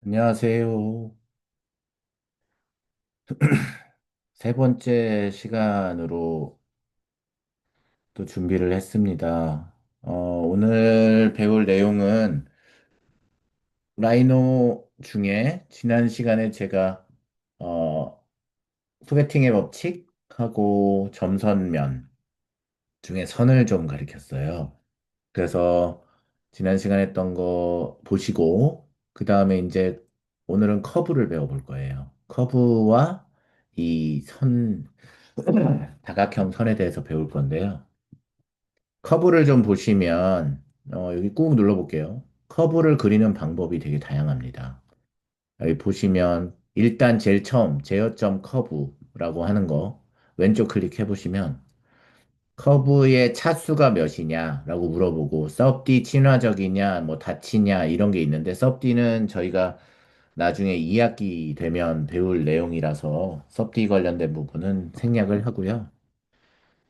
안녕하세요. 세 번째 시간으로 또 준비를 했습니다. 오늘 배울 내용은 라이노 중에 지난 시간에 제가 어, 소개팅의 법칙하고 점선면 중에 선을 좀 가리켰어요. 그래서 지난 시간에 했던 거 보시고 그 다음에 이제 오늘은 커브를 배워볼 거예요. 커브와 이 선, 다각형 선에 대해서 배울 건데요. 커브를 좀 보시면 여기 꾹 눌러볼게요. 커브를 그리는 방법이 되게 다양합니다. 여기 보시면 일단 제일 처음 제어점 커브라고 하는 거 왼쪽 클릭해 보시면 커브의 차수가 몇이냐라고 물어보고 섭디 친화적이냐 뭐 다치냐 이런 게 있는데 섭디는 저희가 나중에 2학기 되면 배울 내용이라서 섭디 관련된 부분은 생략을 하고요.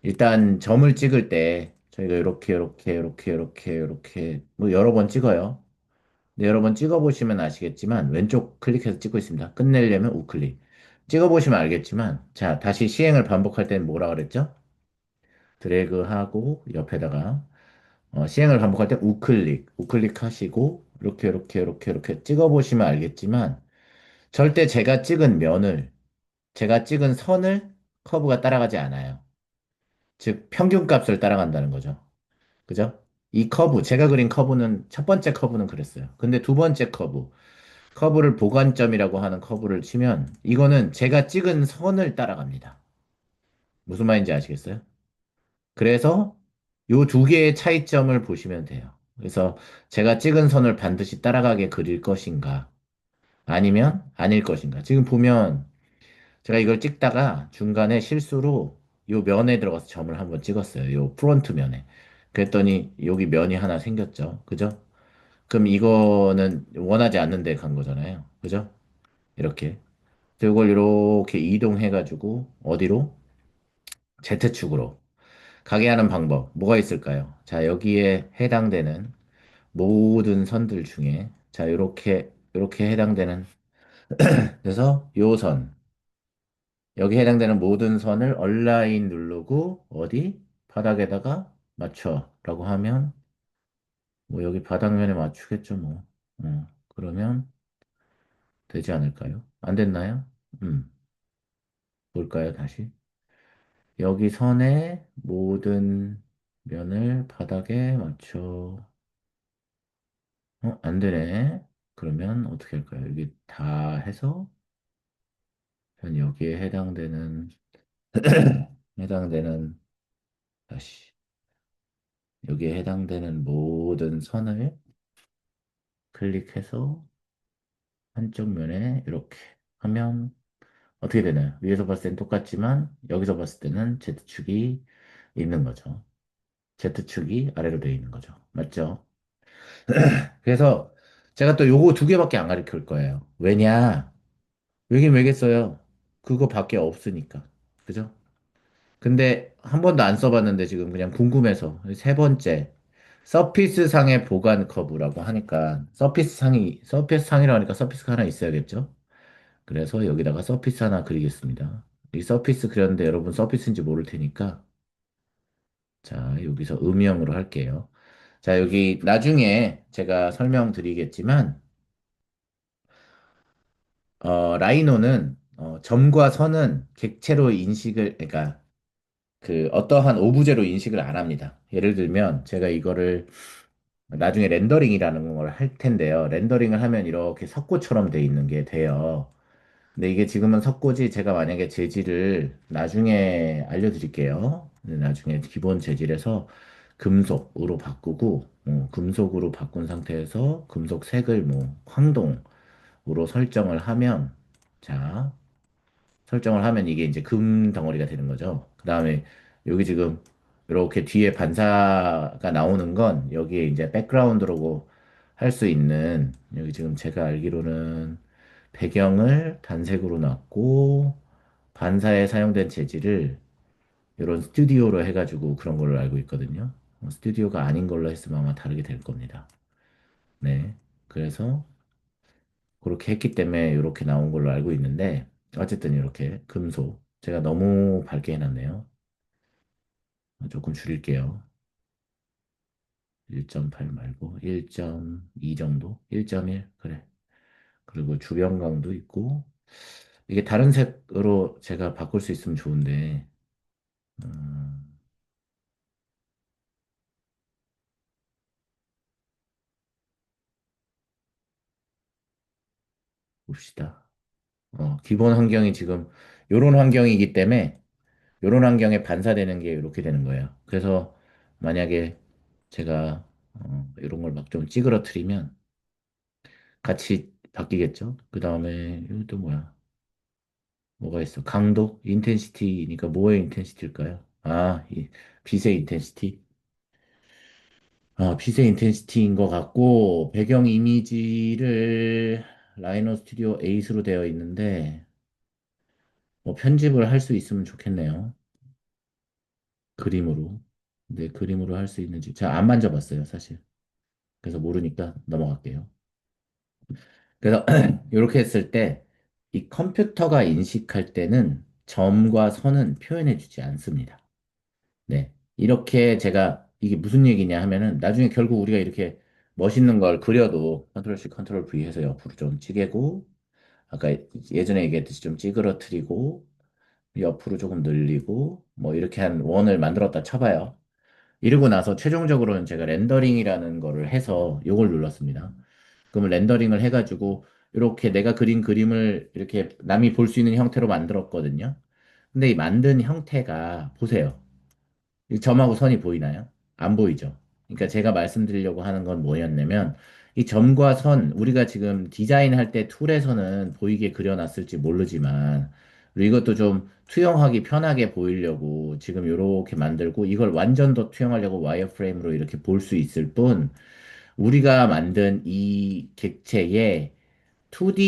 일단 점을 찍을 때 저희가 이렇게 뭐 여러 번 찍어요. 근데 여러 번 찍어보시면 아시겠지만 왼쪽 클릭해서 찍고 있습니다. 끝내려면 우클릭. 찍어보시면 알겠지만 자 다시 시행을 반복할 때는 뭐라 그랬죠? 드래그하고 옆에다가 시행을 반복할 때 우클릭 하시고 이렇게 찍어보시면 알겠지만 절대 제가 찍은 선을 커브가 따라가지 않아요. 즉 평균값을 따라간다는 거죠. 그죠? 이 커브, 제가 그린 커브는 첫 번째 커브는 그랬어요. 근데 두 번째 커브를 보관점이라고 하는 커브를 치면 이거는 제가 찍은 선을 따라갑니다. 무슨 말인지 아시겠어요? 그래서 요 두 개의 차이점을 보시면 돼요. 그래서 제가 찍은 선을 반드시 따라가게 그릴 것인가, 아니면 아닐 것인가. 지금 보면 제가 이걸 찍다가 중간에 실수로 요 면에 들어가서 점을 한번 찍었어요. 요 프론트 면에. 그랬더니 여기 면이 하나 생겼죠. 그죠? 그럼 이거는 원하지 않는 데 간 거잖아요. 그죠? 이렇게. 그래서 이걸 이렇게 이동해가지고 어디로? Z축으로 가게 하는 방법. 뭐가 있을까요? 자, 여기에 해당되는 모든 선들 중에 자, 요렇게 해당되는 그래서 요 선, 여기 해당되는 모든 선을 얼라인 누르고 어디? 바닥에다가 맞춰라고 하면 뭐 여기 바닥면에 맞추겠죠, 뭐. 그러면 되지 않을까요? 안 됐나요? 음, 볼까요, 다시? 여기 선의 모든 면을 바닥에 맞춰. 안 되네. 그러면 어떻게 할까요? 여기 다 해서 전 여기에 해당되는 다시 여기에 해당되는 모든 선을 클릭해서 한쪽 면에 이렇게 하면 어떻게 되나요? 위에서 봤을 땐 똑같지만 여기서 봤을 때는 Z축이 있는 거죠. Z축이 아래로 되어 있는 거죠. 맞죠? 그래서 제가 또 요거 두 개밖에 안 가르칠 거예요. 왜냐? 왜긴 왜겠어요. 그거밖에 없으니까. 그죠? 근데 한 번도 안 써봤는데 지금 그냥 궁금해서 세 번째 서피스 상의 보관 커브라고 하니까 서피스 상이라고 하니까 서피스가 하나 있어야겠죠? 그래서 여기다가 서피스 하나 그리겠습니다. 이 서피스 그렸는데 여러분 서피스인지 모를 테니까 자 여기서 음영으로 할게요. 자 여기 나중에 제가 설명드리겠지만 라이노는 점과 선은 객체로 인식을 그러니까 그 어떠한 오브제로 인식을 안 합니다. 예를 들면 제가 이거를 나중에 렌더링이라는 걸 할 텐데요. 렌더링을 하면 이렇게 석고처럼 돼 있는 게 돼요. 근데 이게 지금은 석고지 제가 만약에 재질을 나중에 알려드릴게요. 근데 나중에 기본 재질에서 금속으로 바꾸고 금속으로 바꾼 상태에서 금속 색을 뭐 황동으로 설정을 하면 자 설정을 하면 이게 이제 금 덩어리가 되는 거죠. 그 다음에 여기 지금 이렇게 뒤에 반사가 나오는 건 여기에 이제 백그라운드라고 할 수 있는 여기 지금 제가 알기로는 배경을 단색으로 놨고 반사에 사용된 재질을 이런 스튜디오로 해가지고 그런 걸로 알고 있거든요. 스튜디오가 아닌 걸로 했으면 아마 다르게 될 겁니다. 네. 그래서 그렇게 했기 때문에 이렇게 나온 걸로 알고 있는데, 어쨌든 이렇게 금속. 제가 너무 밝게 해놨네요. 조금 줄일게요. 1.8 말고 1.2 정도? 1.1? 그래. 그리고 주변광도 있고, 이게 다른 색으로 제가 바꿀 수 있으면 좋은데, 음, 봅시다. 기본 환경이 지금 요런 환경이기 때문에 요런 환경에 반사되는 게 이렇게 되는 거예요. 그래서 만약에 제가 이런 걸 막 좀 찌그러뜨리면 같이 바뀌겠죠? 그 다음에 이것도 뭐야? 뭐가 있어? 강도? 인텐시티니까 뭐의 인텐시티일까요? 빛의 인텐시티? 빛의 인텐시티인 것 같고 배경 이미지를 라이노 스튜디오 8으로 되어 있는데 뭐 편집을 할 수 있으면 좋겠네요. 그림으로. 근데 그림으로 할 수 있는지 제가 안 만져봤어요, 사실. 그래서 모르니까 넘어갈게요. 그래서 이렇게 했을 때 이 컴퓨터가 인식할 때는 점과 선은 표현해주지 않습니다. 네. 이렇게 제가 이게 무슨 얘기냐 하면은 나중에 결국 우리가 이렇게 멋있는 걸 그려도 컨트롤 C, 컨트롤 V 해서 옆으로 좀 찌개고 아까 예전에 얘기했듯이 좀 찌그러뜨리고 옆으로 조금 늘리고 뭐 이렇게 한 원을 만들었다 쳐봐요. 이러고 나서 최종적으로는 제가 렌더링이라는 거를 해서 요걸 눌렀습니다. 그러면 렌더링을 해가지고 이렇게 내가 그린 그림을 이렇게 남이 볼 수 있는 형태로 만들었거든요. 근데 이 만든 형태가 보세요. 이 점하고 선이 보이나요? 안 보이죠? 그러니까 제가 말씀드리려고 하는 건 뭐였냐면 이 점과 선 우리가 지금 디자인할 때 툴에서는 보이게 그려놨을지 모르지만 그리고 이것도 좀 투영하기 편하게 보이려고 지금 이렇게 만들고 이걸 완전 더 투영하려고 와이어프레임으로 이렇게 볼 수 있을 뿐 우리가 만든 이 객체의 2D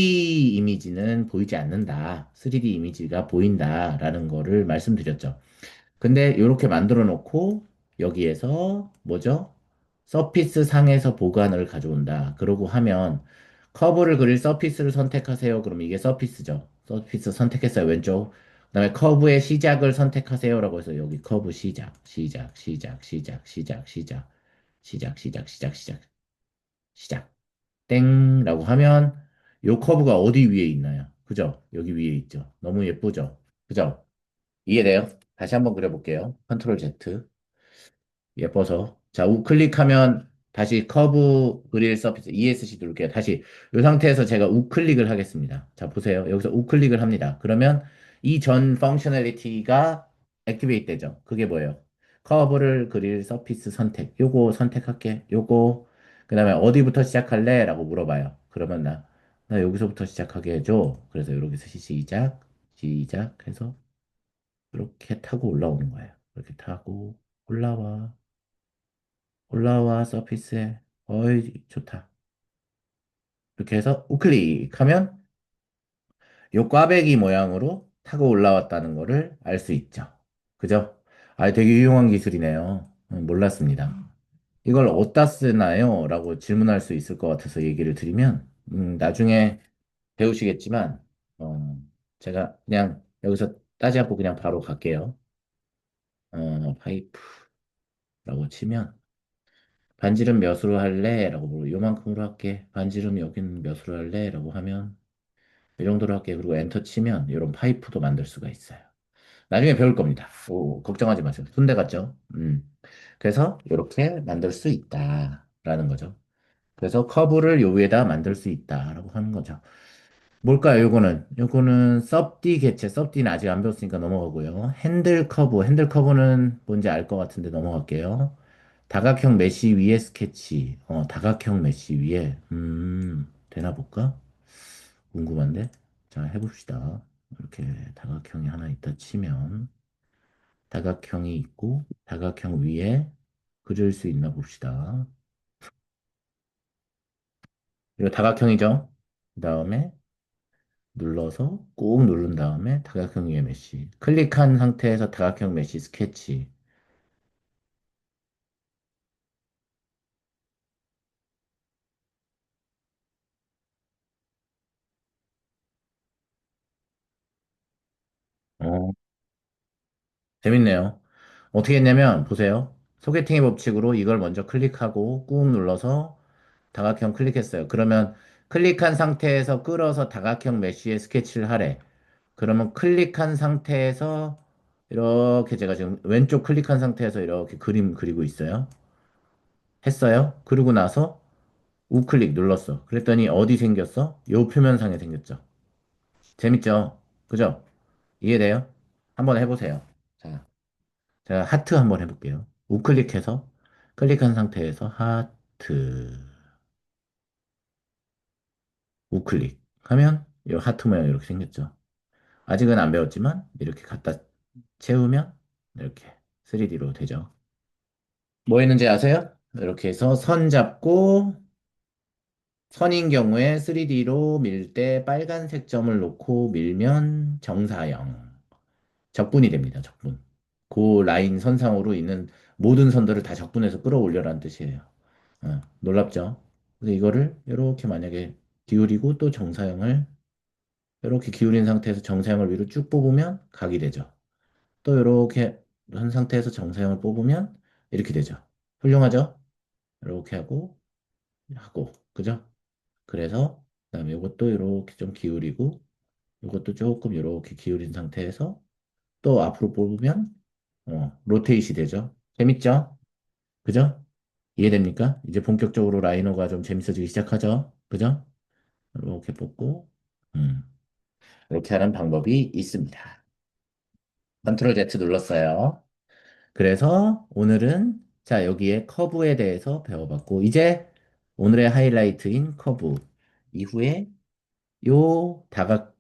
이미지는 보이지 않는다. 3D 이미지가 보인다라는 거를 말씀드렸죠. 근데 이렇게 만들어 놓고 여기에서 뭐죠? 서피스 상에서 보관을 가져온다. 그러고 하면 커브를 그릴 서피스를 선택하세요. 그럼 이게 서피스죠. 서피스 선택했어요. 왼쪽. 그다음에 커브의 시작을 선택하세요라고 해서 여기 커브 시작, 시작, 시작, 시작, 시작, 시작, 시작, 시작, 시작, 시작, 시작. 땡라고 하면 요 커브가 어디 위에 있나요? 그죠? 여기 위에 있죠. 너무 예쁘죠? 그죠? 이해돼요? 다시 한번 그려볼게요. 컨트롤 Z. 예뻐서. 자, 우클릭하면 다시 커브 그릴 서피스 ESC 누를게요. 다시 이 상태에서 제가 우클릭을 하겠습니다. 자, 보세요. 여기서 우클릭을 합니다. 그러면 이 전 펑셔널리티가 액티베이트 되죠. 그게 뭐예요? 커브를 그릴 서피스 선택. 요거 선택할게. 요거. 그 다음에 어디부터 시작할래? 라고 물어봐요. 그러면 나 여기서부터 시작하게 해줘. 그래서 여기서 시작, 시작 해서 이렇게 타고 올라오는 거예요. 이렇게 타고 올라와. 올라와 서피스에 어이 좋다 이렇게 해서 우클릭하면 요 꽈배기 모양으로 타고 올라왔다는 거를 알 수 있죠. 그죠? 되게 유용한 기술이네요. 몰랐습니다. 이걸 어디다 쓰나요? 라고 질문할 수 있을 것 같아서 얘기를 드리면 나중에 배우시겠지만 어, 제가 그냥 여기서 따지 않고 그냥 바로 갈게요. 파이프라고 치면 반지름 몇으로 할래? 라고 물어. 요만큼으로 할게. 반지름 여기는 몇으로 할래? 라고 하면 이 정도로 할게. 그리고 엔터 치면 이런 파이프도 만들 수가 있어요. 나중에 배울 겁니다. 걱정하지 마세요. 손대 갔죠? 그래서 이렇게 만들 수 있다라는 거죠. 그래서 커브를 요 위에다 만들 수 있다라고 하는 거죠. 뭘까요, 요거는? 요거는 섭디 개체, 섭디는 아직 안 배웠으니까 넘어가고요. 핸들 커브는 뭔지 알 것 같은데 넘어갈게요. 다각형 메시 위에 스케치. 다각형 메시 위에. 되나 볼까? 궁금한데? 자, 해봅시다. 이렇게 다각형이 하나 있다 치면, 다각형이 있고, 다각형 위에 그릴 수 있나 봅시다. 이거 다각형이죠? 그 다음에 눌러서 꾹 누른 다음에 다각형 위에 메시. 클릭한 상태에서 다각형 메시 스케치. 재밌네요. 어떻게 했냐면, 보세요. 소개팅의 법칙으로 이걸 먼저 클릭하고 꾹 눌러서 다각형 클릭했어요. 그러면 클릭한 상태에서 끌어서 다각형 메쉬에 스케치를 하래. 그러면 클릭한 상태에서 이렇게 제가 지금 왼쪽 클릭한 상태에서 이렇게 그림 그리고 있어요. 했어요. 그리고 나서 우클릭 눌렀어. 그랬더니 어디 생겼어? 요 표면상에 생겼죠. 재밌죠? 그죠? 이해돼요? 한번 해보세요. 자, 제가 하트 한번 해볼게요. 우클릭해서 클릭한 상태에서 하트 우클릭 하면 이 하트 모양 이렇게 생겼죠. 아직은 안 배웠지만 이렇게 갖다 채우면 이렇게 3D로 되죠. 뭐 했는지 아세요? 이렇게 해서 선 잡고 선인 경우에 3D로 밀 때 빨간색 점을 놓고 밀면 정사형. 적분이 됩니다. 적분. 그 라인 선상으로 있는 모든 선들을 다 적분해서 끌어올려라는 뜻이에요. 놀랍죠? 근데 이거를 이렇게 만약에 기울이고 또 정사형을 이렇게 기울인 상태에서 정사형을 위로 쭉 뽑으면 각이 되죠. 또 이렇게 한 상태에서 정사형을 뽑으면 이렇게 되죠. 훌륭하죠? 이렇게 하고, 그죠? 그래서 그다음에 이것도 이렇게 좀 기울이고 이것도 조금 이렇게 기울인 상태에서 또 앞으로 뽑으면 로테이시 되죠. 재밌죠? 그죠? 이해됩니까? 이제 본격적으로 라이너가 좀 재밌어지기 시작하죠. 그죠? 이렇게 뽑고 음, 이렇게 하는 방법이 있습니다. 컨트롤 Z 눌렀어요. 그래서 오늘은 자 여기에 커브에 대해서 배워봤고 이제 오늘의 하이라이트인 커브 이후에 요 다각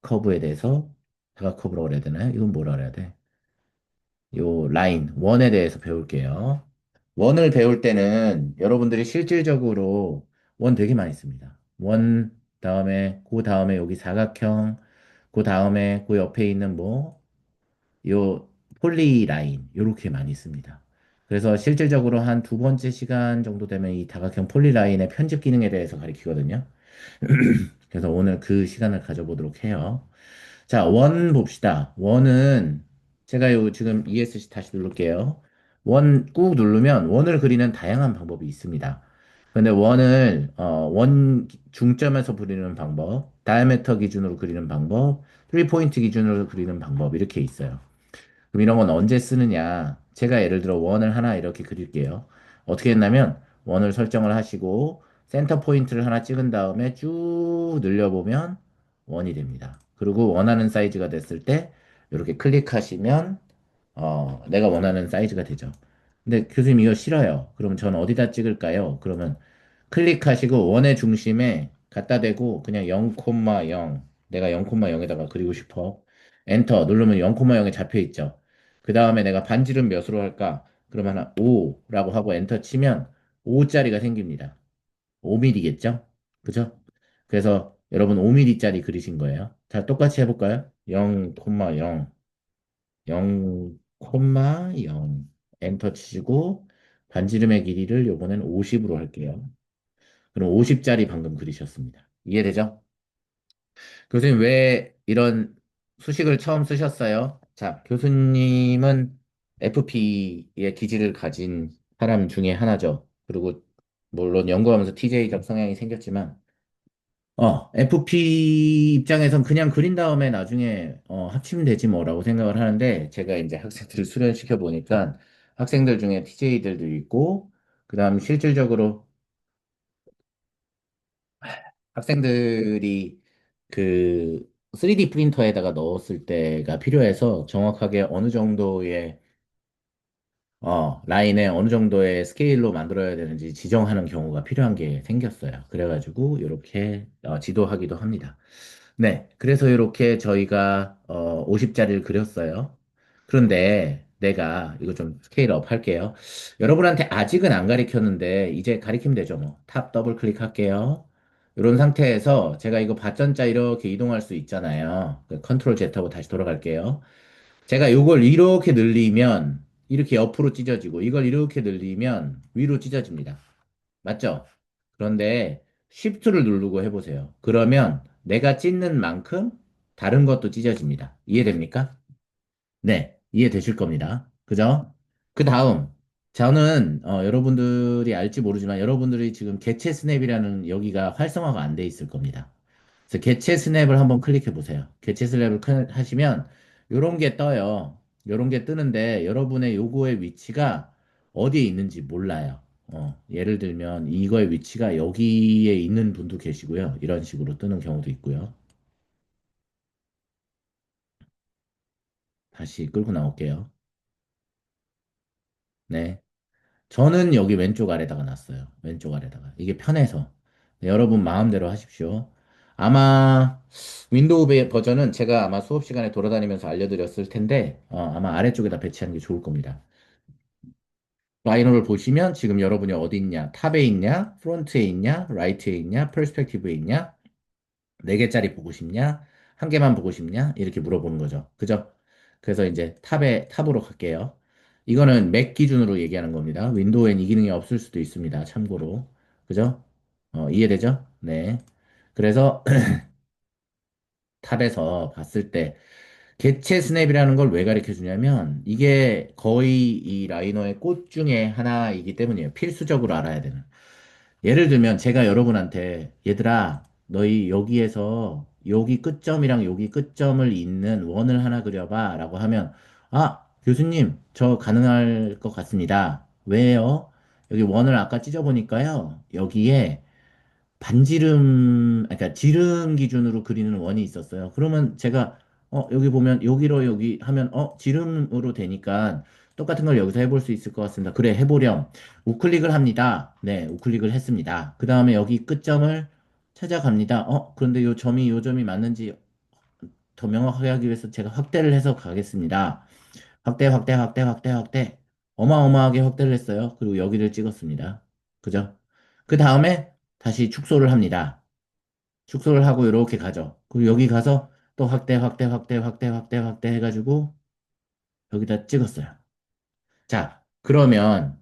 커브에 대해서 다각 커브라고 그래야 되나요? 이건 뭐라 그래야 돼? 요 라인 원에 대해서 배울게요. 원을 배울 때는 여러분들이 실질적으로 원 되게 많이 씁니다. 원 다음에 그 다음에 여기 사각형 그 다음에 그 옆에 있는 뭐 요 폴리라인 요렇게 많이 씁니다. 그래서 실질적으로 한 두 번째 시간 정도 되면 이 다각형 폴리라인의 편집 기능에 대해서 가르치거든요. 그래서 오늘 그 시간을 가져보도록 해요. 자, 원 봅시다. 원은 제가 요 지금 ESC 다시 누를게요. 원 꾹 누르면 원을 그리는 다양한 방법이 있습니다. 근데 원 중점에서 그리는 방법, 다이아메터 기준으로 그리는 방법, 3포인트 기준으로 그리는 방법 이렇게 있어요. 그럼 이런 건 언제 쓰느냐? 제가 예를 들어 원을 하나 이렇게 그릴게요. 어떻게 했냐면 원을 설정을 하시고 센터 포인트를 하나 찍은 다음에 쭉 늘려보면 원이 됩니다. 그리고 원하는 사이즈가 됐을 때 이렇게 클릭하시면 내가 원하는 사이즈가 되죠. 근데 교수님 이거 싫어요. 그럼 전 어디다 찍을까요? 그러면 클릭하시고 원의 중심에 갖다 대고 그냥 0,0 내가 0,0에다가 그리고 싶어. 엔터 누르면 0,0에 잡혀 있죠. 그 다음에 내가 반지름 몇으로 할까? 그러면 하나 5라고 하고 엔터 치면 5짜리가 생깁니다. 5mm겠죠? 그죠? 그래서 여러분 5mm짜리 그리신 거예요. 자, 똑같이 해볼까요? 0,0 0,0 엔터 치시고 반지름의 길이를 요번엔 50으로 할게요. 그럼 50짜리 방금 그리셨습니다. 이해되죠? 교수님 왜 이런 수식을 처음 쓰셨어요? 자, 교수님은 FP의 기질을 가진 사람 중에 하나죠. 그리고 물론 연구하면서 TJ적 성향이 생겼지만 FP 입장에선 그냥 그린 다음에 나중에 합치면 되지 뭐라고 생각을 하는데 제가 이제 학생들을 수련시켜 보니까 학생들 중에 TJ들도 있고 그다음 실질적으로 학생들이 그 3D 프린터에다가 넣었을 때가 필요해서 정확하게 어느 정도의 라인에 어느 정도의 스케일로 만들어야 되는지 지정하는 경우가 필요한 게 생겼어요. 그래가지고 이렇게 지도하기도 합니다. 네, 그래서 이렇게 저희가 50짜리를 그렸어요. 그런데 내가 이거 좀 스케일업 할게요. 여러분한테 아직은 안 가르쳤는데 이제 가르치면 되죠, 뭐. 탑 더블 클릭할게요. 이런 상태에서 제가 이거 받전자 이렇게 이동할 수 있잖아요. 컨트롤 Z하고 다시 돌아갈게요. 제가 이걸 이렇게 늘리면 이렇게 옆으로 찢어지고 이걸 이렇게 늘리면 위로 찢어집니다. 맞죠? 그런데 Shift를 누르고 해보세요. 그러면 내가 찢는 만큼 다른 것도 찢어집니다. 이해됩니까? 네. 이해되실 겁니다. 그죠? 그 다음, 저는, 여러분들이 알지 모르지만 여러분들이 지금 개체 스냅이라는 여기가 활성화가 안 돼 있을 겁니다. 그래서 개체 스냅을 한번 클릭해 보세요. 개체 스냅을 하시면 요런 게 떠요. 요런 게 뜨는데 여러분의 요거의 위치가 어디에 있는지 몰라요. 예를 들면 이거의 위치가 여기에 있는 분도 계시고요. 이런 식으로 뜨는 경우도 있고요. 다시 끌고 나올게요. 네. 저는 여기 왼쪽 아래다가 놨어요. 왼쪽 아래다가. 이게 편해서. 네, 여러분 마음대로 하십시오. 아마 윈도우 버전은 제가 아마 수업 시간에 돌아다니면서 알려드렸을 텐데 아마 아래쪽에다 배치하는 게 좋을 겁니다. 라이너를 보시면 지금 여러분이 어디 있냐? 탑에 있냐? 프론트에 있냐? 라이트에 있냐? 퍼스펙티브에 있냐? 네 개짜리 보고 싶냐? 한 개만 보고 싶냐? 이렇게 물어보는 거죠. 그죠? 그래서 이제 탑으로 갈게요. 이거는 맥 기준으로 얘기하는 겁니다. 윈도우엔 이 기능이 없을 수도 있습니다. 참고로. 그죠? 이해되죠? 네. 그래서 탑에서 봤을 때 개체 스냅이라는 걸 왜 가르쳐 주냐면 이게 거의 이 라이너의 꽃 중에 하나이기 때문이에요. 필수적으로 알아야 되는. 예를 들면 제가 여러분한테 얘들아 너희 여기에서 여기 끝점이랑 여기 끝점을 잇는 원을 하나 그려봐 라고 하면 아 교수님 저 가능할 것 같습니다. 왜요? 여기 원을 아까 찢어보니까요 여기에 반지름, 그러니까 지름 기준으로 그리는 원이 있었어요. 그러면 제가, 여기 보면, 여기로 여기 하면, 지름으로 되니까 똑같은 걸 여기서 해볼 수 있을 것 같습니다. 그래, 해보렴. 우클릭을 합니다. 네, 우클릭을 했습니다. 그 다음에 여기 끝점을 찾아갑니다. 그런데 요 점이 맞는지 더 명확하게 하기 위해서 제가 확대를 해서 가겠습니다. 확대, 확대, 확대, 확대, 확대. 어마어마하게 확대를 했어요. 그리고 여기를 찍었습니다. 그죠? 그 다음에 다시 축소를 합니다. 축소를 하고 이렇게 가죠. 그리고 여기 가서 또 확대, 확대, 확대, 확대, 확대, 확대 해가지고 여기다 찍었어요. 자, 그러면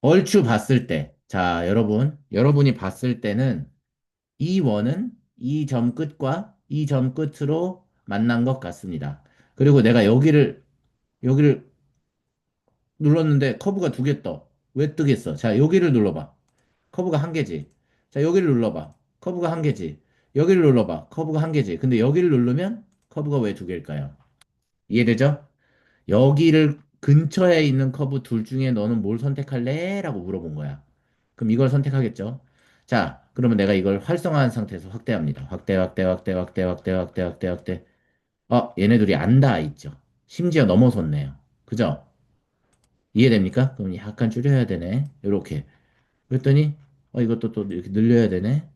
얼추 봤을 때, 자, 여러분이 봤을 때는 이 원은 이 점 끝과 이 점 끝으로 만난 것 같습니다. 그리고 내가 여기를 눌렀는데 커브가 두 개 떠. 왜 뜨겠어? 자, 여기를 눌러봐. 커브가 한 개지. 자, 여기를 눌러봐. 커브가 한 개지. 여기를 눌러봐. 커브가 한 개지. 근데 여기를 누르면 커브가 왜 두 개일까요? 이해되죠? 여기를 근처에 있는 커브 둘 중에 너는 뭘 선택할래? 라고 물어본 거야. 그럼 이걸 선택하겠죠? 자, 그러면 내가 이걸 활성화한 상태에서 확대합니다. 확대, 확대, 확대, 확대, 확대, 확대, 확대, 확대. 얘네들이 안 닿아 있죠. 심지어 넘어섰네요. 그죠? 이해됩니까? 그럼 약간 줄여야 되네. 이렇게. 그랬더니, 이것도 또 이렇게 늘려야 되네.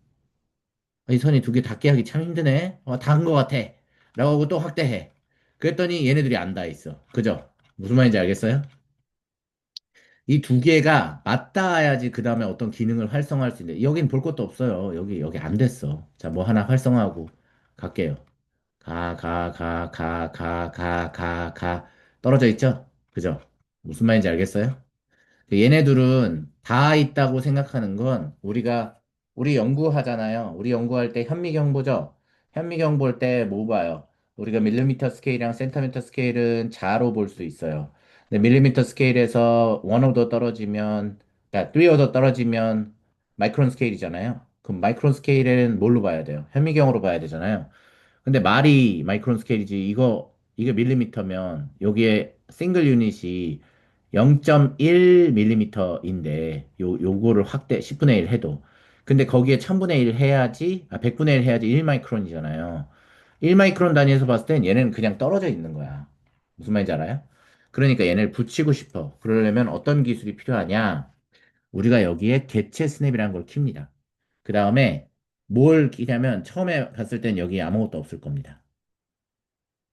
이 선이 두 개 닿게 하기 참 힘드네. 닿은 것 같아. 라고 하고 또 확대해. 그랬더니 얘네들이 안 닿아 있어. 그죠? 무슨 말인지 알겠어요? 이 두 개가 맞닿아야지 그 다음에 어떤 기능을 활성화할 수 있는데 여긴 볼 것도 없어요. 여기 안 됐어. 자, 뭐 하나 활성화하고 갈게요. 가. 떨어져 있죠? 그죠? 무슨 말인지 알겠어요? 얘네들은 다 있다고 생각하는 건 우리 연구하잖아요. 우리 연구할 때 현미경 보죠? 현미경 볼 때 뭐 봐요? 우리가 밀리미터 스케일이랑 센티미터 스케일은 자로 볼 수 있어요. 근데 밀리미터 스케일에서 원 오더 떨어지면, 그러니까 3 오더 떨어지면 마이크론 스케일이잖아요. 그럼 마이크론 스케일은 뭘로 봐야 돼요? 현미경으로 봐야 되잖아요. 근데 말이 마이크론 스케일이지 이게 밀리미터면 여기에 싱글 유닛이 0.1mm인데 요거를 확대 10분의 1 해도 근데 거기에 1000분의 1 해야지 100분의 1 해야지 1 마이크론이잖아요. 1 마이크론 단위에서 봤을 땐 얘는 그냥 떨어져 있는 거야. 무슨 말인지 알아요? 그러니까 얘네를 붙이고 싶어. 그러려면 어떤 기술이 필요하냐? 우리가 여기에 개체 스냅이라는 걸 킵니다. 그 다음에 뭘 끼냐면 처음에 봤을 땐 여기 아무것도 없을 겁니다.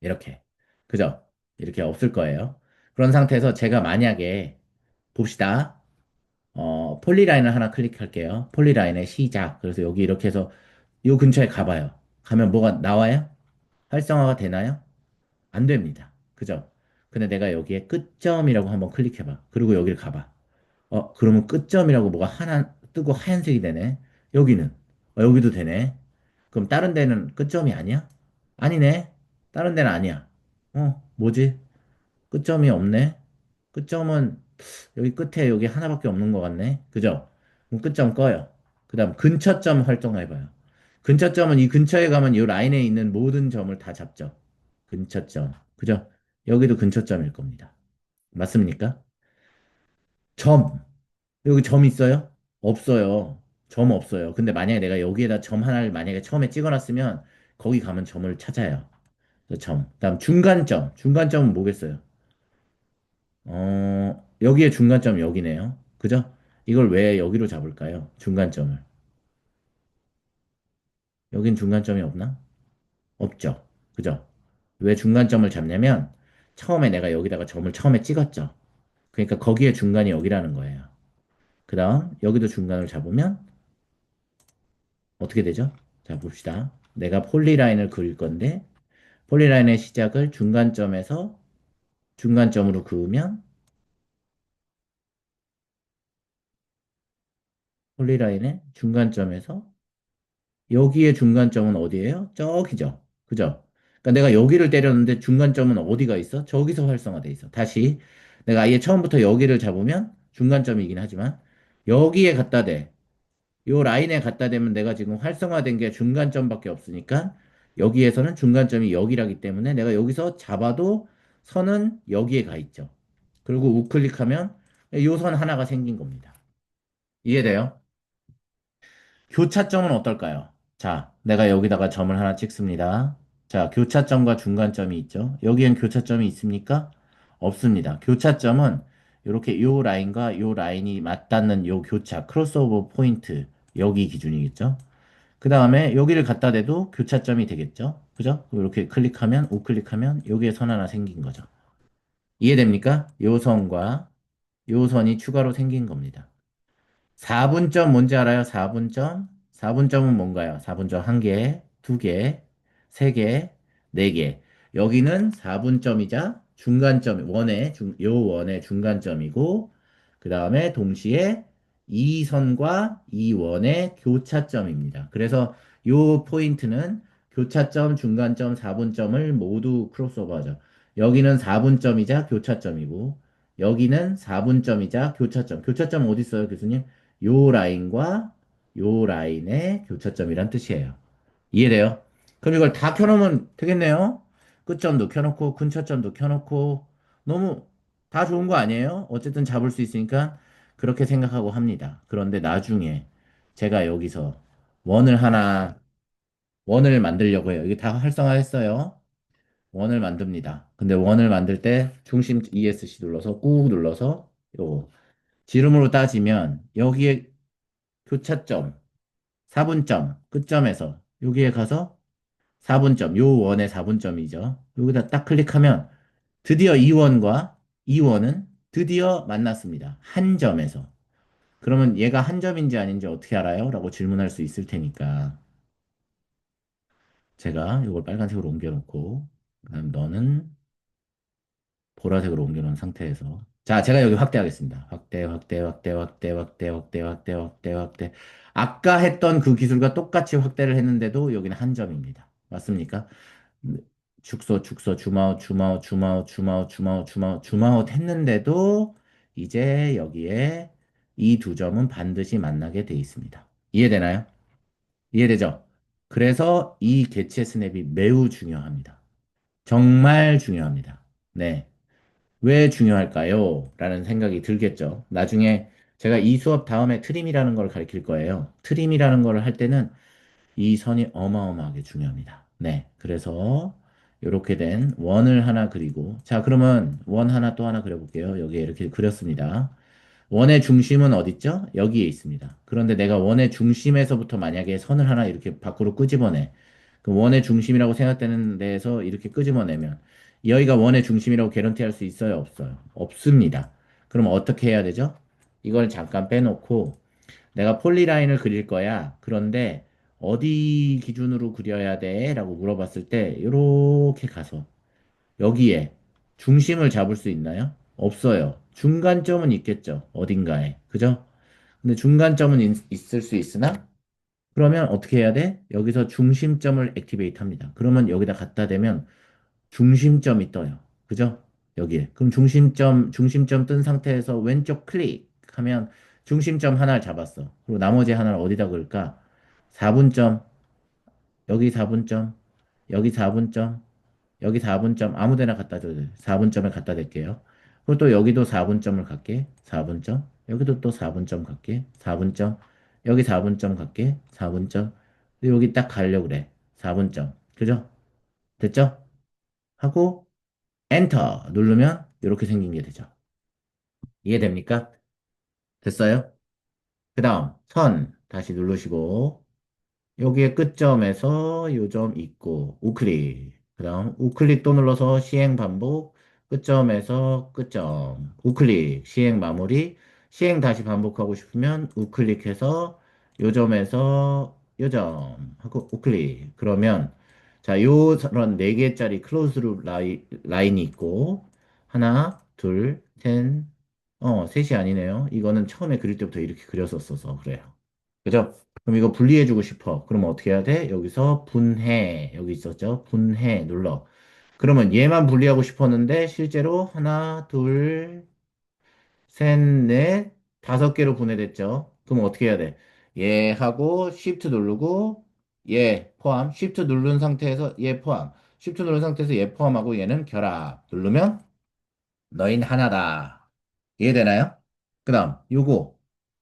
이렇게. 그죠? 이렇게 없을 거예요. 그런 상태에서 제가 만약에 봅시다. 폴리라인을 하나 클릭할게요. 폴리라인의 시작. 그래서 여기 이렇게 해서 이 근처에 가봐요. 가면 뭐가 나와요? 활성화가 되나요? 안 됩니다. 그죠? 근데 내가 여기에 끝점이라고 한번 클릭해봐. 그리고 여기를 가봐. 그러면 끝점이라고 뭐가 하나 뜨고 하얀색이 되네. 여기는. 여기도 되네. 그럼 다른 데는 끝점이 아니야? 아니네. 다른 데는 아니야. 뭐지? 끝점이 없네? 끝점은 여기 끝에 여기 하나밖에 없는 것 같네? 그죠? 그럼 끝점 꺼요. 그 다음 근처점 활동해봐요. 근처점은 이 근처에 가면 이 라인에 있는 모든 점을 다 잡죠. 근처점. 그죠? 여기도 근처점일 겁니다. 맞습니까? 점. 여기 점 있어요? 없어요. 점 없어요. 근데 만약에 내가 여기에다 점 하나를 만약에 처음에 찍어놨으면 거기 가면 점을 찾아요. 그 점. 그다음 중간점. 중간점은 뭐겠어요? 여기에 중간점 여기네요. 그죠? 이걸 왜 여기로 잡을까요? 중간점을. 여긴 중간점이 없나? 없죠. 그죠? 왜 중간점을 잡냐면 처음에 내가 여기다가 점을 처음에 찍었죠. 그러니까 거기에 중간이 여기라는 거예요. 그다음 여기도 중간을 잡으면 어떻게 되죠? 자, 봅시다. 내가 폴리라인을 그릴 건데 폴리라인의 시작을 중간점에서 중간점으로 그으면 폴리라인의 중간점에서 여기의 중간점은 어디예요? 저기죠. 그죠? 그러니까 내가 여기를 때렸는데 중간점은 어디가 있어? 저기서 활성화돼 있어. 다시 내가 아예 처음부터 여기를 잡으면 중간점이긴 하지만 여기에 갖다 대. 요 라인에 갖다 대면 내가 지금 활성화된 게 중간점밖에 없으니까 여기에서는 중간점이 여기라기 때문에 내가 여기서 잡아도 선은 여기에 가 있죠. 그리고 우클릭하면 요 선 하나가 생긴 겁니다. 이해돼요? 교차점은 어떨까요? 자, 내가 여기다가 점을 하나 찍습니다. 자, 교차점과 중간점이 있죠. 여기엔 교차점이 있습니까? 없습니다. 교차점은 이렇게 요 라인과 요 라인이 맞닿는 요 교차, 크로스오버 포인트, 여기 기준이겠죠. 그 다음에 여기를 갖다 대도 교차점이 되겠죠. 그죠? 이렇게 클릭하면, 우클릭하면 여기에 선 하나 생긴 거죠. 이해됩니까? 요 선과 요 선이 추가로 생긴 겁니다. 4분점 뭔지 알아요? 4분점? 4분점은 뭔가요? 4분점 1개, 2개, 3개, 4개. 여기는 4분점이자 중간점, 요 원의 중간점이고, 그 다음에 동시에 이 선과 이 원의 교차점입니다. 그래서 요 포인트는 교차점, 중간점, 4분점을 모두 크로스오버하죠. 여기는 4분점이자 교차점이고, 여기는 4분점이자 교차점. 교차점 어디 있어요, 교수님? 요 라인과 요 라인의 교차점이란 뜻이에요. 이해돼요? 그럼 이걸 다 켜놓으면 되겠네요? 끝점도 켜놓고, 근처점도 켜놓고, 너무 다 좋은 거 아니에요? 어쨌든 잡을 수 있으니까 그렇게 생각하고 합니다. 그런데 나중에 제가 여기서 원을 하나, 원을 만들려고 해요. 이게 다 활성화했어요. 원을 만듭니다. 근데 원을 만들 때 중심 ESC 눌러서 꾹 눌러서 요 지름으로 따지면 여기에 교차점 4분점 끝점에서 여기에 가서 4분점 요 원의 4분점이죠. 여기다 딱 클릭하면 드디어 이 원과 이 원은 드디어 만났습니다. 한 점에서. 그러면 얘가 한 점인지 아닌지 어떻게 알아요? 라고 질문할 수 있을 테니까 제가 이걸 빨간색으로 옮겨놓고 그다음 너는 보라색으로 옮겨놓은 상태에서 자, 제가 여기 확대하겠습니다. 확대, 확대, 확대, 확대, 확대, 확대, 확대, 확대, 확대. 아까 했던 그 기술과 똑같이 확대를 했는데도 여기는 한 점입니다. 맞습니까? 축소, 축소, 줌아웃, 줌아웃, 줌아웃, 줌아웃, 줌아웃, 줌아웃, 줌아웃 했는데도 이제 여기에 이 두 점은 반드시 만나게 돼 있습니다. 이해되나요? 이해되죠? 그래서 이 개체 스냅이 매우 중요합니다. 정말 중요합니다. 네. 왜 중요할까요? 라는 생각이 들겠죠. 나중에 제가 이 수업 다음에 트림이라는 걸 가르칠 거예요. 트림이라는 걸 할 때는 이 선이 어마어마하게 중요합니다. 네. 그래서 이렇게 된 원을 하나 그리고 자, 그러면 원 하나 또 하나 그려볼게요. 여기에 이렇게 그렸습니다. 원의 중심은 어디 있죠? 여기에 있습니다. 그런데 내가 원의 중심에서부터 만약에 선을 하나 이렇게 밖으로 끄집어내. 그 원의 중심이라고 생각되는 데에서 이렇게 끄집어내면 여기가 원의 중심이라고 개런티할 수 있어요? 없어요? 없습니다. 그럼 어떻게 해야 되죠? 이걸 잠깐 빼놓고 내가 폴리라인을 그릴 거야. 그런데 어디 기준으로 그려야 돼? 라고 물어봤을 때 이렇게 가서 여기에 중심을 잡을 수 있나요? 없어요. 중간점은 있겠죠. 어딘가에. 그죠? 근데 중간점은 있을 수 있으나 그러면 어떻게 해야 돼? 여기서 중심점을 액티베이트 합니다. 그러면 여기다 갖다 대면 중심점이 떠요. 그죠? 여기에. 그럼 중심점 뜬 상태에서 왼쪽 클릭하면 중심점 하나를 잡았어. 그리고 나머지 하나를 어디다 그을까? 4분점, 여기 4분점, 여기 4분점, 여기 4분점 아무 데나 갖다 줘도 돼. 4분점에 갖다 댈게요. 그리고 또 여기도 4분점을 갖게. 4분점. 여기도 또 4분점 갖게. 4분점. 여기 4분점 갖게. 4분점. 여기 딱 가려고 그래. 4분점. 그죠? 됐죠? 하고 엔터 누르면 이렇게 생긴 게 되죠. 이해됩니까? 됐어요? 그 다음 선 다시 누르시고 여기에 끝점에서 요점 있고 우클릭 그 다음 우클릭 또 눌러서 시행 반복 끝점에서 끝점 우클릭 시행 마무리 시행 다시 반복하고 싶으면 우클릭해서 요점에서 요점 하고 우클릭 그러면 자 요런 4개짜리 클로즈 라인이 있고 하나 셋이 아니네요. 이거는 처음에 그릴 때부터 이렇게 그렸었어서 그래요. 그죠? 그럼 이거 분리해주고 싶어. 그러면 어떻게 해야 돼? 여기서 분해. 여기 있었죠? 분해 눌러. 그러면 얘만 분리하고 싶었는데 실제로 하나, 둘, 셋, 넷, 5개로 분해됐죠? 그럼 어떻게 해야 돼? 얘하고 Shift 누르고 얘 포함. Shift 누른 상태에서 얘 포함. Shift 누른 상태에서 얘 포함하고 얘는 결합. 누르면 너흰 하나다. 이해되나요? 그 다음,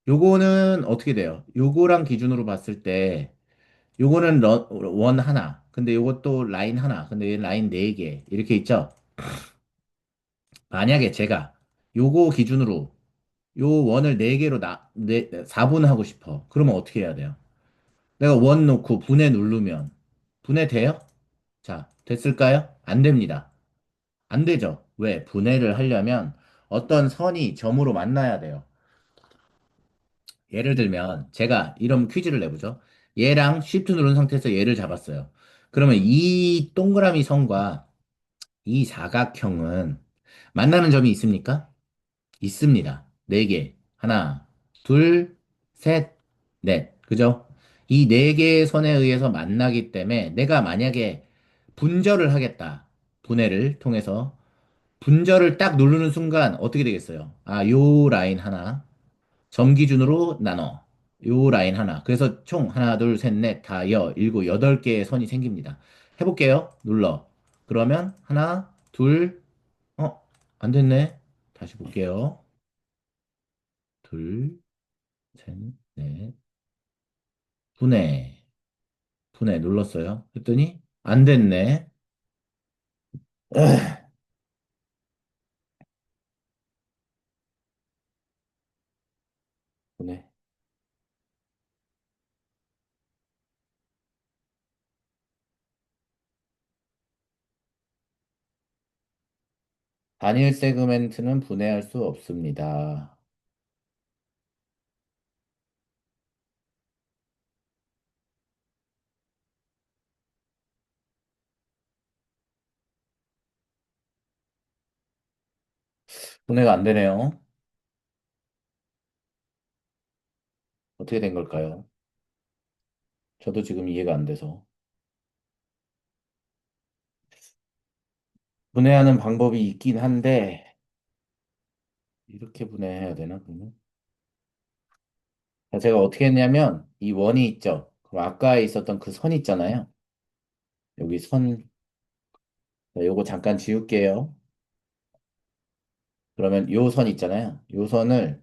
요거는 어떻게 돼요? 요거랑 기준으로 봤을 때, 요거는 원 하나. 근데 요것도 라인 하나. 근데 얘 라인 네 개. 이렇게 있죠? 만약에 제가 요거 기준으로 요 원을 네 개로 4분하고 싶어. 그러면 어떻게 해야 돼요? 내가 원 놓고 분해 누르면, 분해 돼요? 자, 됐을까요? 안 됩니다. 안 되죠? 왜? 분해를 하려면 어떤 선이 점으로 만나야 돼요. 예를 들면 제가 이런 퀴즈를 내보죠. 얘랑 Shift 누른 상태에서 얘를 잡았어요. 그러면 이 동그라미 선과 이 사각형은 만나는 점이 있습니까? 있습니다. 네 개. 하나, 둘, 셋, 넷. 그죠? 이 네 개의 선에 의해서 만나기 때문에 내가 만약에 분절을 하겠다. 분해를 통해서 분절을 딱 누르는 순간 어떻게 되겠어요? 아, 요 라인 하나. 점 기준으로 나눠. 요 라인 하나. 그래서 총 하나, 둘, 셋, 넷, 다, 일곱, 8개의 선이 생깁니다. 해볼게요. 눌러. 그러면 하나, 둘, 안 됐네. 다시 볼게요. 둘, 셋, 넷, 분해. 분해 눌렀어요. 했더니 안 됐네. 분해. 단일 세그멘트는 분해할 수 없습니다. 분해가 안 되네요. 어떻게 된 걸까요? 저도 지금 이해가 안 돼서. 분해하는 방법이 있긴 한데, 이렇게 분해해야 되나, 그러면? 자, 제가 어떻게 했냐면, 이 원이 있죠? 그럼 아까 있었던 그 선 있잖아요? 여기 선, 자, 요거 잠깐 지울게요. 그러면 요 선 있잖아요? 요 선을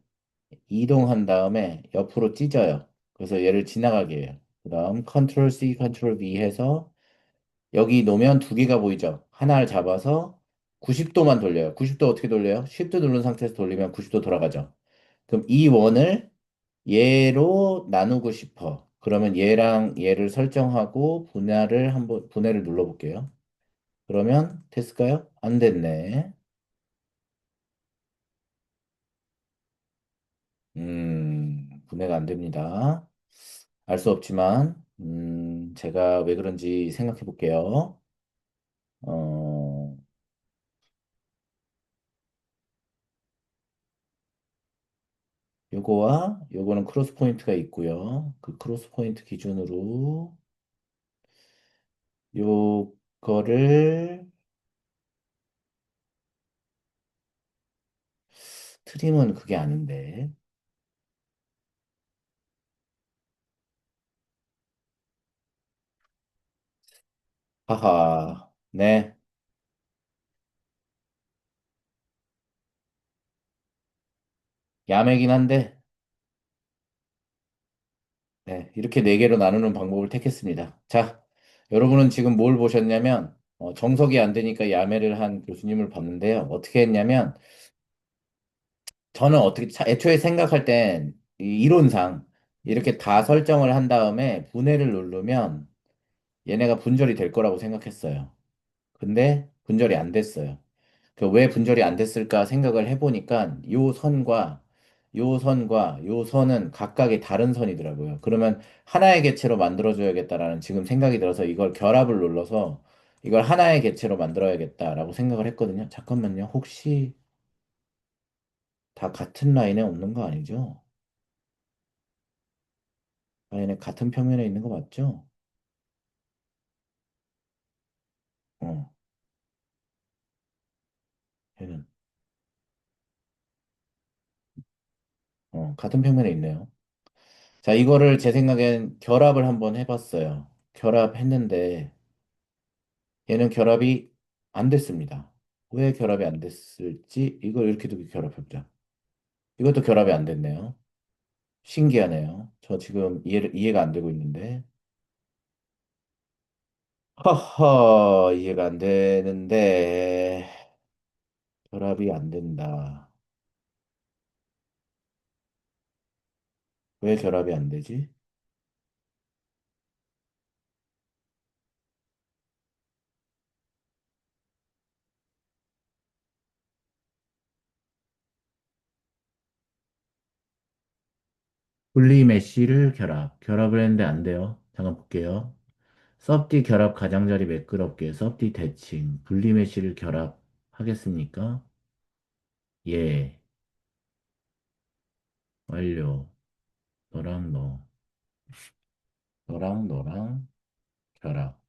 이동한 다음에 옆으로 찢어요. 그래서 얘를 지나가게 해요. 그 다음 컨트롤 C, 컨트롤 V 해서 여기 놓으면 두 개가 보이죠? 하나를 잡아서 90도만 돌려요. 90도 어떻게 돌려요? Shift 누른 상태에서 돌리면 90도 돌아가죠. 그럼 이 원을 얘로 나누고 싶어. 그러면 얘랑 얘를 설정하고 분해를 눌러볼게요. 그러면 됐을까요? 안 됐네. 분해가 안 됩니다. 알 수 없지만, 제가 왜 그런지 생각해 볼게요. 어, 요거와 요거는 크로스 포인트가 있고요. 그 크로스 포인트 기준으로 요거를 트림은 그게 아닌데. 하하. 네. 야매긴 한데, 네. 이렇게 네 개로 나누는 방법을 택했습니다. 자, 여러분은 지금 뭘 보셨냐면, 정석이 안 되니까 야매를 한 교수님을 봤는데요. 어떻게 했냐면, 저는 어떻게, 애초에 생각할 땐, 이론상, 이렇게 다 설정을 한 다음에 분해를 누르면 얘네가 분절이 될 거라고 생각했어요. 근데 분절이 안 됐어요. 그 왜 분절이 안 됐을까 생각을 해보니까 요 선과 요 선은 각각의 다른 선이더라고요. 그러면 하나의 개체로 만들어줘야겠다라는 지금 생각이 들어서 이걸 결합을 눌러서 이걸 하나의 개체로 만들어야겠다라고 생각을 했거든요. 잠깐만요. 혹시 다 같은 라인에 없는 거 아니죠? 라인에 같은 평면에 있는 거 맞죠? 어, 얘는 같은 평면에 있네요. 자, 이거를 제 생각엔 결합을 한번 해봤어요. 결합했는데 얘는 결합이 안 됐습니다. 왜 결합이 안 됐을지 이걸 이렇게 두고 결합해보자. 이것도 결합이 안 됐네요. 신기하네요. 저 지금 이해가 안 되고 있는데. 허허, 이해가 안 되는데 결합이 안 된다. 왜 결합이 안 되지? 분리 메쉬를 결합을 했는데 안 돼요. 잠깐 볼게요. 섭디 결합 가장자리 매끄럽게 섭디 대칭 분리 메쉬를 결합하겠습니까? 예, 완료. 너랑 너, 너랑 너랑 결합.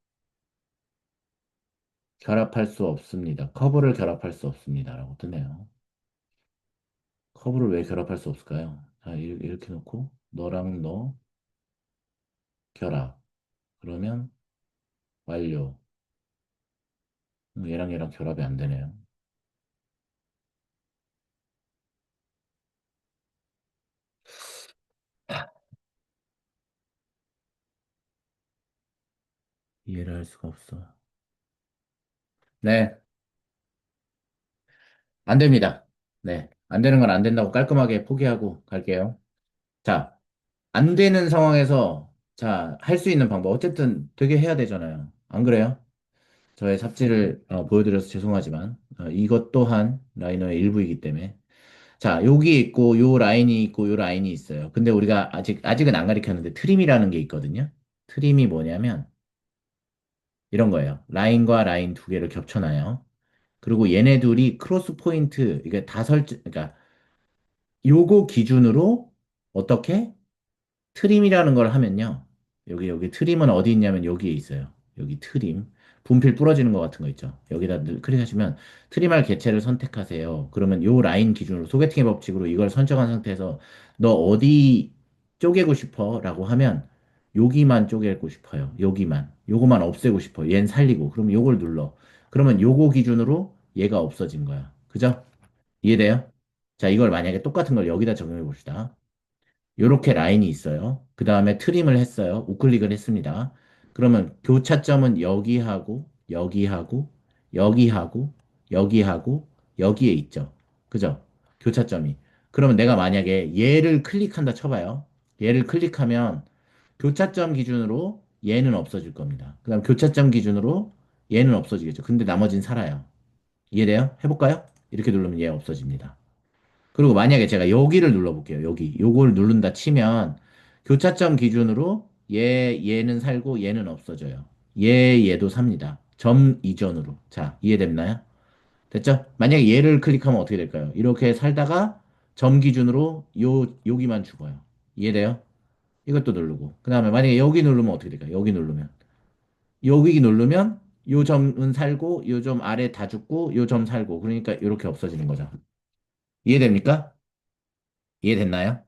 결합할 수 없습니다. 커브를 결합할 수 없습니다. 라고 뜨네요. 커브를 왜 결합할 수 없을까요? 자, 이렇게 놓고 너랑 너 결합. 그러면 완료. 얘랑 얘랑 결합이 안 되네요. 이해를 할 수가 없어. 네, 안 됩니다. 네, 안 되는 건 안 된다고 깔끔하게 포기하고 갈게요. 자, 안 되는 상황에서 자, 할 수 있는 방법. 어쨌든 되게 해야 되잖아요. 안 그래요? 저의 삽질을 보여드려서 죄송하지만 이것 또한 라이너의 일부이기 때문에 자, 여기 있고 요 라인이 있고 요 라인이 있어요. 근데 우리가 아직은 안 가리켰는데 트림이라는 게 있거든요. 트림이 뭐냐면 이런 거예요. 라인과 라인 두 개를 겹쳐놔요. 그리고 얘네 둘이 크로스 포인트 이게 다 그러니까 요거 기준으로 어떻게 트림이라는 걸 하면요. 여기 트림은 어디 있냐면 여기에 있어요. 여기 트림. 분필 부러지는 것 같은 거 있죠. 여기다 클릭하시면 트림할 개체를 선택하세요. 그러면 요 라인 기준으로 소개팅의 법칙으로 이걸 선정한 상태에서 너 어디 쪼개고 싶어? 라고 하면 여기만 쪼개고 싶어요. 여기만. 요거만 없애고 싶어. 얜 살리고. 그럼 요걸 눌러. 그러면 요거 기준으로 얘가 없어진 거야. 그죠? 이해돼요? 자, 이걸 만약에 똑같은 걸 여기다 적용해 봅시다. 요렇게 라인이 있어요. 그 다음에 트림을 했어요. 우클릭을 했습니다. 그러면 교차점은 여기하고, 여기하고, 여기하고, 여기하고, 여기에 있죠. 그죠? 교차점이. 그러면 내가 만약에 얘를 클릭한다 쳐봐요. 얘를 클릭하면 교차점 기준으로 얘는 없어질 겁니다. 그 다음 교차점 기준으로 얘는 없어지겠죠. 근데 나머지는 살아요. 이해돼요? 해볼까요? 이렇게 누르면 얘 없어집니다. 그리고 만약에 제가 여기를 눌러볼게요. 여기. 요걸 누른다 치면 교차점 기준으로 얘는 살고 얘는 없어져요. 얘도 삽니다. 점 이전으로. 자, 이해됐나요? 됐죠? 만약에 얘를 클릭하면 어떻게 될까요? 이렇게 살다가 점 기준으로 여기만 죽어요. 이해돼요? 이것도 누르고. 그 다음에 만약에 여기 누르면 어떻게 될까요? 여기 누르면 요 점은 살고 요 점 아래 다 죽고 요 점 살고 그러니까 이렇게 없어지는 거죠. 이해됩니까? 이해됐나요?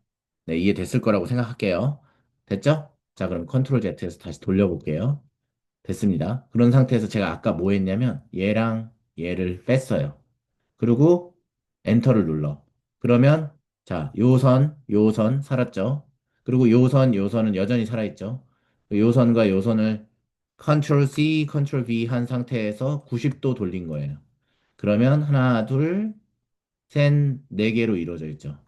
네, 이해됐을 거라고 생각할게요. 됐죠? 자, 그럼 컨트롤 Z에서 다시 돌려볼게요. 됐습니다. 그런 상태에서 제가 아까 뭐 했냐면 얘랑 얘를 뺐어요. 그리고 엔터를 눌러. 그러면 자, 요선 살았죠? 그리고 요선은 여전히 살아있죠? 요선과 요선을 컨트롤 C, 컨트롤 V 한 상태에서 90도 돌린 거예요. 그러면 하나, 둘, 셋, 네 개로 이루어져 있죠.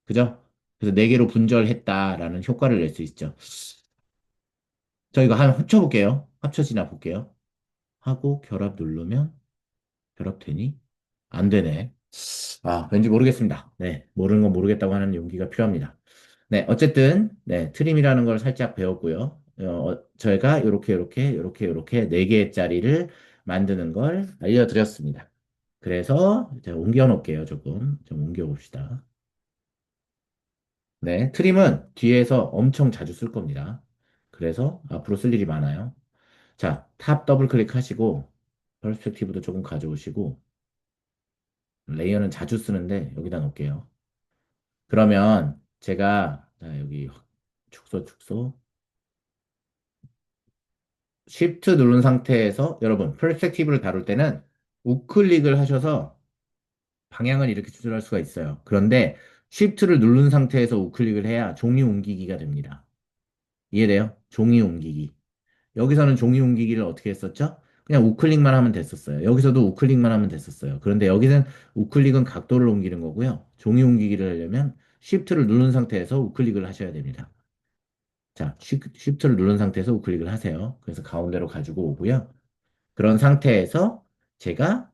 그죠? 그래서 네 개로 분절했다라는 효과를 낼 수 있죠. 저 이거 한번 합쳐볼게요. 합쳐지나 볼게요. 하고 결합 누르면 결합되니? 안 되네. 아, 왠지 모르겠습니다. 네, 모르는 건 모르겠다고 하는 용기가 필요합니다. 네, 어쨌든 네, 트림이라는 걸 살짝 배웠고요. 저희가 요렇게 네 개짜리를 만드는 걸 알려드렸습니다. 그래서 제가 옮겨 놓을게요. 조금 좀 옮겨 봅시다. 네, 트림은 뒤에서 엄청 자주 쓸 겁니다. 그래서 앞으로 쓸 일이 많아요. 자, 탑 더블 클릭하시고 퍼스펙티브도 조금 가져오시고 레이어는 자주 쓰는데 여기다 놓을게요. 그러면 제가 자, 여기 축소 Shift 누른 상태에서 여러분 퍼스펙티브를 다룰 때는 우클릭을 하셔서 방향을 이렇게 조절할 수가 있어요. 그런데 Shift를 누른 상태에서 우클릭을 해야 종이 옮기기가 됩니다. 이해돼요? 종이 옮기기. 여기서는 종이 옮기기를 어떻게 했었죠? 그냥 우클릭만 하면 됐었어요. 여기서도 우클릭만 하면 됐었어요. 그런데 여기는 우클릭은 각도를 옮기는 거고요. 종이 옮기기를 하려면 Shift를 누른 상태에서 우클릭을 하셔야 됩니다. 자, Shift를 누른 상태에서 우클릭을 하세요. 그래서 가운데로 가지고 오고요. 그런 상태에서 제가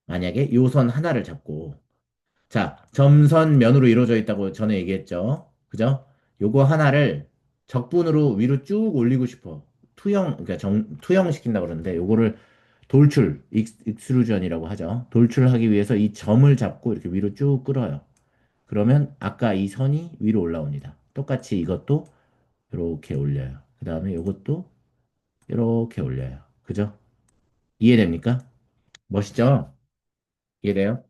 만약에 요 선 하나를 잡고 자, 점선 면으로 이루어져 있다고 전에 얘기했죠. 그죠? 요거 하나를 적분으로 위로 쭉 올리고 싶어. 그러니까 투영시킨다 그러는데 요거를 익스트루전이라고 하죠. 돌출하기 위해서 이 점을 잡고 이렇게 위로 쭉 끌어요. 그러면 아까 이 선이 위로 올라옵니다. 똑같이 이것도 이렇게 올려요. 그 다음에 요것도 이렇게 올려요. 그죠? 이해됩니까? 멋있죠? 이해돼요?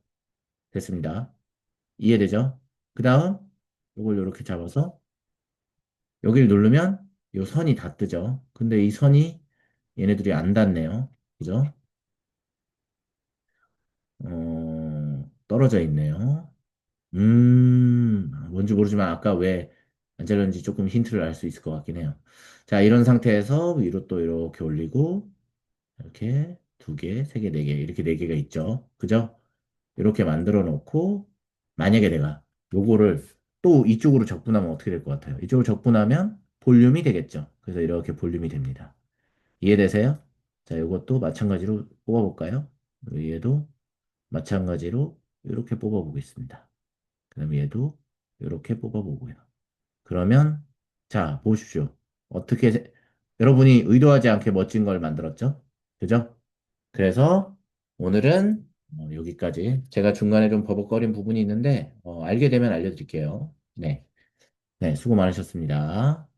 됐습니다. 이해되죠? 그 다음 이걸 이렇게 잡아서 여기를 누르면 이 선이 다 뜨죠. 근데 이 선이 얘네들이 안 닿네요. 그죠? 떨어져 있네요. 뭔지 모르지만 아까 왜 안 잘렸는지 조금 힌트를 알 수 있을 것 같긴 해요. 자, 이런 상태에서 위로 또 이렇게 올리고 이렇게 두 개, 세 개, 네 개, 이렇게 네 개가 있죠. 그죠? 이렇게 만들어 놓고 만약에 내가 요거를 또 이쪽으로 적분하면 어떻게 될 것 같아요? 이쪽으로 적분하면 볼륨이 되겠죠. 그래서 이렇게 볼륨이 됩니다. 이해되세요? 자, 요것도 마찬가지로 뽑아볼까요? 얘도 마찬가지로 이렇게 뽑아보겠습니다. 그 다음에 얘도 이렇게 뽑아보고요. 그러면 자, 보십시오. 여러분이 의도하지 않게 멋진 걸 만들었죠? 그죠? 그래서 오늘은 여기까지. 제가 중간에 좀 버벅거린 부분이 있는데 알게 되면 알려드릴게요. 네. 네, 수고 많으셨습니다.